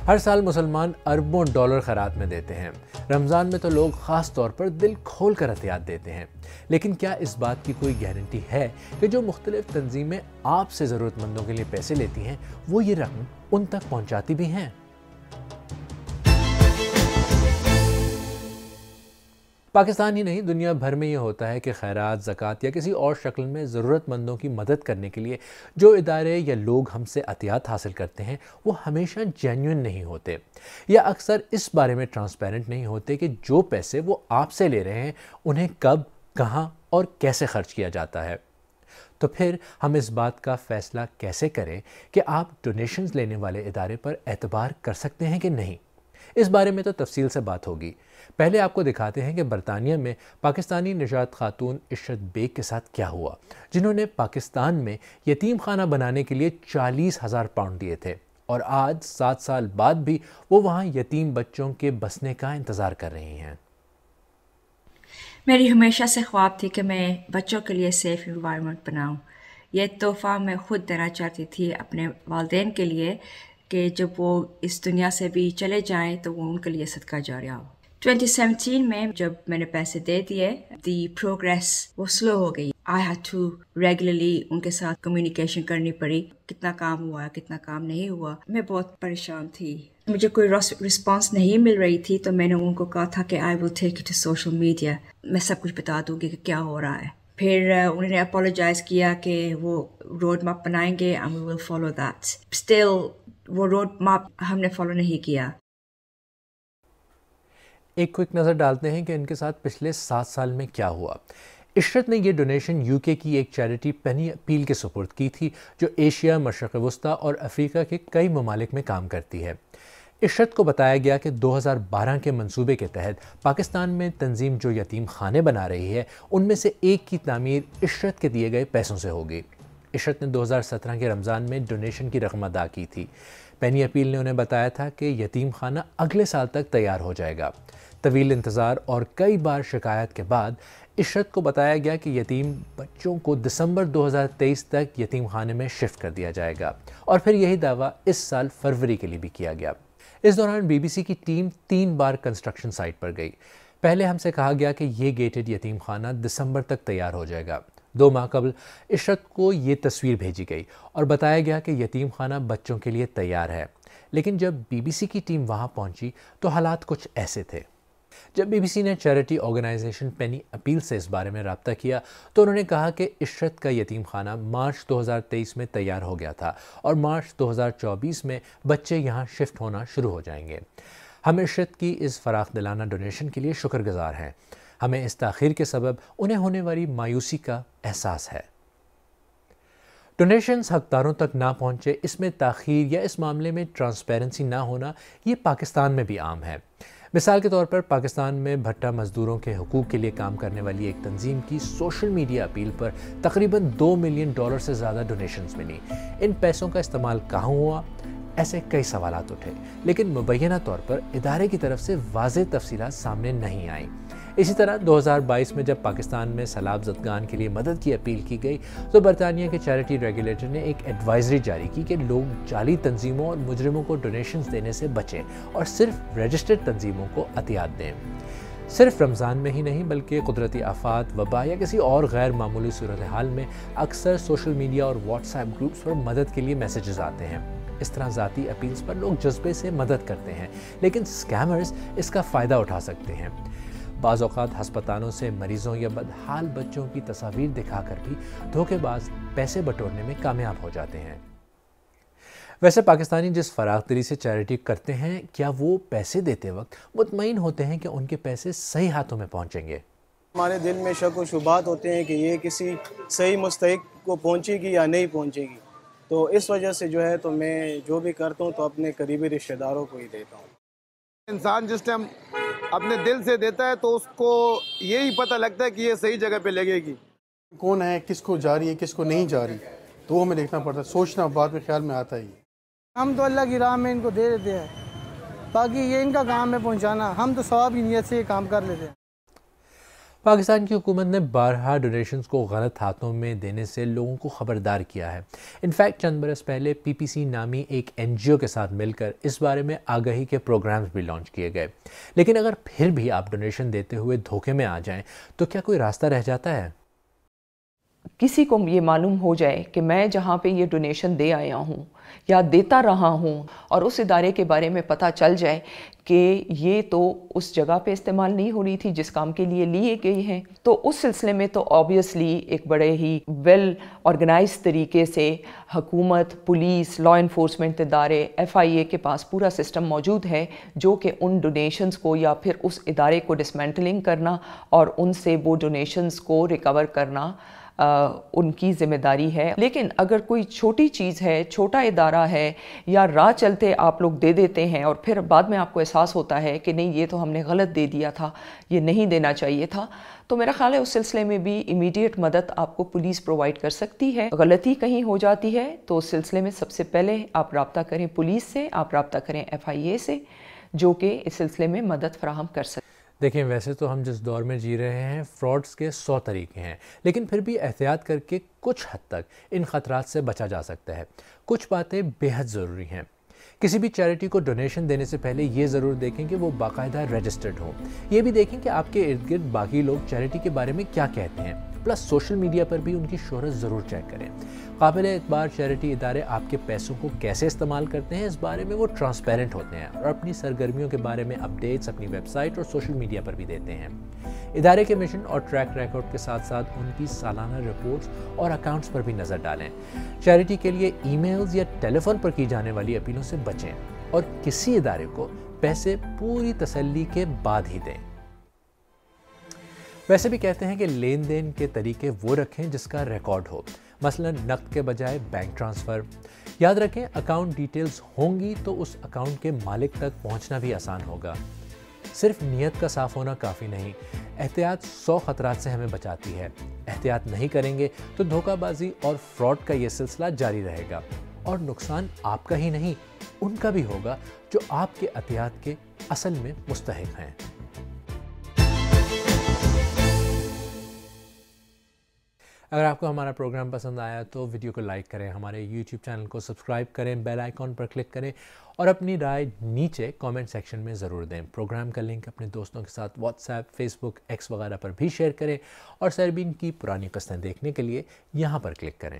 ہر سال مسلمان اربوں ڈالر خیرات میں دیتے ہیں۔ رمضان میں تو لوگ خاص طور پر دل کھول کر عطیات دیتے ہیں، لیکن کیا اس بات کی کوئی گارنٹی ہے کہ جو مختلف تنظیمیں آپ سے ضرورت مندوں کے لیے پیسے لیتی ہیں وہ یہ رقم ان تک پہنچاتی بھی ہیں؟ پاکستان ہی نہیں، دنیا بھر میں یہ ہوتا ہے کہ خیرات، زکوٰۃ یا کسی اور شکل میں ضرورت مندوں کی مدد کرنے کے لیے جو ادارے یا لوگ ہم سے عطیات حاصل کرتے ہیں وہ ہمیشہ جینیون نہیں ہوتے، یا اکثر اس بارے میں ٹرانسپیرنٹ نہیں ہوتے کہ جو پیسے وہ آپ سے لے رہے ہیں انہیں کب، کہاں اور کیسے خرچ کیا جاتا ہے۔ تو پھر ہم اس بات کا فیصلہ کیسے کریں کہ آپ ڈونیشنز لینے والے ادارے پر اعتبار کر سکتے ہیں کہ نہیں؟ اس بارے میں تو تفصیل سے بات ہوگی۔ پہلے آپ کو دکھاتے ہیں کہ برطانیہ میں پاکستانی نژاد خاتون عشرت بیگ کے ساتھ کیا ہوا، جنہوں نے پاکستان میں یتیم خانہ بنانے کے لیے 40,000 پاؤنڈ دیے تھے، اور آج 7 سال بعد بھی وہ وہاں یتیم بچوں کے بسنے کا انتظار کر رہی ہیں۔ میری ہمیشہ سے خواب تھی کہ میں بچوں کے لیے سیف انوائرمنٹ بناؤں۔ یہ تحفہ میں خود دینا چاہتی تھی اپنے والدین کے لیے کہ جب وہ اس دنیا سے بھی چلے جائیں تو وہ ان کے لیے صدقہ جاریہ ہو۔ 2017 میں جب میں نے پیسے دے دیے، دی پروگریس وہ سلو ہو گئی۔ آئی ہیڈ ٹو ریگولرلی ان کے ساتھ کمیونیکیشن کرنی پڑی، کتنا کام ہوا، کتنا کام نہیں ہوا۔ میں بہت پریشان تھی، مجھے کوئی رسپانس نہیں مل رہی تھی، تو میں نے ان کو کہا تھا کہ I will take it to social media, میں سب کچھ بتا دوں گی کہ کیا ہو رہا ہے۔ پھر انہوں نے اپولوجائز کیا کہ وہ روڈ میپ بنائیں گے and we will follow that. Still وہ روڈ میپ ہم نے فالو نہیں کیا۔ ایک کوئک نظر ڈالتے ہیں کہ ان کے ساتھ پچھلے 7 سال میں کیا ہوا۔ عشرت نے یہ ڈونیشن UK کی ایک چیریٹی پینی اپیل کے سپرد کی تھی، جو ایشیا، مشرق وسطیٰ اور افریقہ کے کئی ممالک میں کام کرتی ہے۔ عشرت کو بتایا گیا کہ 2012 کے منصوبے کے تحت پاکستان میں تنظیم جو یتیم خانے بنا رہی ہے ان میں سے ایک کی تعمیر عشرت کے دیے گئے پیسوں سے ہوگی۔ عشرت نے 2017 کے رمضان میں ڈونیشن کی رقم ادا کی تھی۔ پینی اپیل نے انہیں بتایا تھا کہ یتیم خانہ اگلے سال تک تیار ہو جائے گا۔ طویل انتظار اور کئی بار شکایت کے بعد عشرت کو بتایا گیا کہ یتیم بچوں کو دسمبر 2023 تک یتیم خانے میں شفٹ کر دیا جائے گا، اور پھر یہی دعویٰ اس سال فروری کے لیے بھی کیا گیا۔ اس دوران BBC کی ٹیم 3 بار کنسٹرکشن سائٹ پر گئی۔ پہلے ہم سے کہا گیا کہ یہ گیٹڈ یتیم خانہ دسمبر تک تیار ہو جائے گا۔ 2 ماہ قبل عشرت کو یہ تصویر بھیجی گئی اور بتایا گیا کہ یتیم خانہ بچوں کے لیے تیار ہے، لیکن جب BBC کی ٹیم وہاں پہنچی تو حالات کچھ ایسے تھے۔ جب BBC نے چیریٹی آرگنائزیشن پینی اپیل سے اس بارے میں رابطہ کیا تو انہوں نے کہا کہ عشرت کا یتیم خانہ مارچ 2023 میں تیار ہو گیا تھا، اور مارچ 2024 میں بچے یہاں شفٹ ہونا شروع ہو جائیں گے۔ ہم عشرت کی اس فراخ دلانہ ڈونیشن کے لیے شکر گزار ہیں۔ ہمیں اس تاخیر کے سبب انہیں ہونے والی مایوسی کا احساس ہے۔ ڈونیشنز حقداروں تک نہ پہنچے، اس میں تاخیر یا اس معاملے میں ٹرانسپیرنسی نہ ہونا، یہ پاکستان میں بھی عام ہے۔ مثال کے طور پر پاکستان میں بھٹا مزدوروں کے حقوق کے لیے کام کرنے والی ایک تنظیم کی سوشل میڈیا اپیل پر تقریباً $2 ملین سے زیادہ ڈونیشنز ملی۔ ان پیسوں کا استعمال کہاں ہوا؟ ایسے کئی سوالات اٹھے، لیکن مبینہ طور پر ادارے کی طرف سے واضح تفصیلات سامنے نہیں آئیں۔ اسی طرح 2022 میں جب پاکستان میں سیلاب زدگان کے لیے مدد کی اپیل کی گئی تو برطانیہ کے چیریٹی ریگولیٹر نے ایک ایڈوائزری جاری کی کہ لوگ جعلی تنظیموں اور مجرموں کو ڈونیشنز دینے سے بچیں اور صرف رجسٹرڈ تنظیموں کو عطیات دیں۔ صرف رمضان میں ہی نہیں بلکہ قدرتی آفات، وبا یا کسی اور غیر معمولی صورتحال میں اکثر سوشل میڈیا اور واٹس ایپ گروپس پر مدد کے لیے میسیجز آتے ہیں۔ اس طرح ذاتی اپیلز پر لوگ جذبے سے مدد کرتے ہیں، لیکن سکیمرز اس کا فائدہ اٹھا سکتے ہیں۔ بعض اوقات ہسپتالوں سے مریضوں یا بدحال بچوں کی تصاویر دکھا کر بھی دھوکے باز پیسے بٹورنے میں کامیاب ہو جاتے ہیں۔ ویسے پاکستانی جس فراخ دلی سے چیریٹی کرتے ہیں، کیا وہ پیسے دیتے وقت مطمئن ہوتے ہیں کہ ان کے پیسے صحیح ہاتھوں میں پہنچیں گے؟ ہمارے دل میں شک و شبہات ہوتے ہیں کہ یہ کسی صحیح مستحق کو پہنچے گی یا نہیں پہنچے گی، تو اس وجہ سے جو ہے تو میں جو بھی کرتا ہوں تو اپنے قریبی رشتہ داروں کو ہی دیتا ہوں۔ انسان جس ٹائم اپنے دل سے دیتا ہے تو اس کو یہی پتہ لگتا ہے کہ یہ صحیح جگہ پہ لگے گی۔ کون ہے، کس کو جا رہی ہے، کس کو نہیں جا رہی، تو وہ ہمیں دیکھنا پڑتا ہے، سوچنا بعد میں خیال میں آتا ہی۔ ہم تو اللہ کی راہ میں ان کو دے دیتے ہیں، باقی یہ ان کا کام ہے پہنچانا، ہم تو ثواب کی نیت سے یہ کام کر لیتے ہیں۔ پاکستان کی حکومت نے بارہا ڈونیشنز کو غلط ہاتھوں میں دینے سے لوگوں کو خبردار کیا ہے۔ انفیکٹ چند برس پہلے PPC نامی ایک NGO کے ساتھ مل کر اس بارے میں آگاہی کے پروگرامز بھی لانچ کیے گئے۔ لیکن اگر پھر بھی آپ ڈونیشن دیتے ہوئے دھوکے میں آ جائیں تو کیا کوئی راستہ رہ جاتا ہے؟ کسی کو یہ معلوم ہو جائے کہ میں جہاں پہ یہ ڈونیشن دے آیا ہوں یا دیتا رہا ہوں اور اس ادارے کے بارے میں پتہ چل جائے کہ یہ تو اس جگہ پہ استعمال نہیں ہو رہی تھی جس کام کے لیے لیے گئی ہیں، تو اس سلسلے میں تو آبویسلی ایک بڑے ہی ویل آرگنائز طریقے سے حکومت، پولیس، لا انفورسمنٹ ادارے، FIA کے پاس پورا سسٹم موجود ہے جو کہ ان ڈونیشنز کو یا پھر اس ادارے کو ڈسمینٹلنگ کرنا اور ان سے وہ ڈونیشنز کو ریکور کرنا ان کی ذمہ داری ہے۔ لیکن اگر کوئی چھوٹی چیز ہے، چھوٹا ادارہ ہے یا راہ چلتے آپ لوگ دے دیتے ہیں اور پھر بعد میں آپ کو احساس ہوتا ہے کہ نہیں یہ تو ہم نے غلط دے دیا تھا، یہ نہیں دینا چاہیے تھا، تو میرا خیال ہے اس سلسلے میں بھی امیڈیٹ مدد آپ کو پولیس پرووائڈ کر سکتی ہے۔ غلطی کہیں ہو جاتی ہے تو اس سلسلے میں سب سے پہلے آپ رابطہ کریں پولیس سے، آپ رابطہ کریں FIA سے، جو کہ اس سلسلے میں مدد فراہم کر سکتے ہیں۔ دیکھیں ویسے تو ہم جس دور میں جی رہے ہیں فراڈز کے 100 طریقے ہیں، لیکن پھر بھی احتیاط کر کے کچھ حد تک ان خطرات سے بچا جا سکتا ہے۔ کچھ باتیں بے حد ضروری ہیں۔ کسی بھی چیریٹی کو ڈونیشن دینے سے پہلے یہ ضرور دیکھیں کہ وہ باقاعدہ رجسٹرڈ ہو۔ یہ بھی دیکھیں کہ آپ کے ارد گرد باقی لوگ چیریٹی کے بارے میں کیا کہتے ہیں، پلس سوشل میڈیا پر بھی ان کی شہرت ضرور چیک کریں۔ قابل اعتبار چیریٹی ادارے آپ کے پیسوں کو کیسے استعمال کرتے ہیں اس بارے میں وہ ٹرانسپیرنٹ ہوتے ہیں اور اپنی سرگرمیوں کے بارے میں اپڈیٹس اپنی ویب سائٹ اور سوشل میڈیا پر بھی دیتے ہیں۔ ادارے کے مشن اور ٹریک ریکارڈ کے ساتھ ساتھ ان کی سالانہ رپورٹس اور اکاؤنٹس پر بھی نظر ڈالیں۔ چیریٹی کے لیے ای میلز یا ٹیلی فون پر کی جانے والی اپیلوں سے بچیں اور کسی ادارے کو پیسے پوری تسلی کے بعد ہی دیں۔ ویسے بھی کہتے ہیں کہ لین دین کے طریقے وہ رکھیں جس کا ریکارڈ ہو، مثلا نقد کے بجائے بینک ٹرانسفر۔ یاد رکھیں اکاؤنٹ ڈیٹیلز ہوں گی تو اس اکاؤنٹ کے مالک تک پہنچنا بھی آسان ہوگا۔ صرف نیت کا صاف ہونا کافی نہیں، احتیاط 100 خطرات سے ہمیں بچاتی ہے۔ احتیاط نہیں کریں گے تو دھوکہ بازی اور فراڈ کا یہ سلسلہ جاری رہے گا اور نقصان آپ کا ہی نہیں ان کا بھی ہوگا جو آپ کے عطیات کے اصل میں مستحق ہیں۔ اگر آپ کو ہمارا پروگرام پسند آیا تو ویڈیو کو لائک کریں، ہمارے یوٹیوب چینل کو سبسکرائب کریں، بیل آئیکن پر کلک کریں اور اپنی رائے نیچے کامنٹ سیکشن میں ضرور دیں۔ پروگرام کا لنک اپنے دوستوں کے ساتھ واٹس ایپ، فیس بک، ایکس وغیرہ پر بھی شیئر کریں اور سربین کی پرانی قسطیں دیکھنے کے لیے یہاں پر کلک کریں۔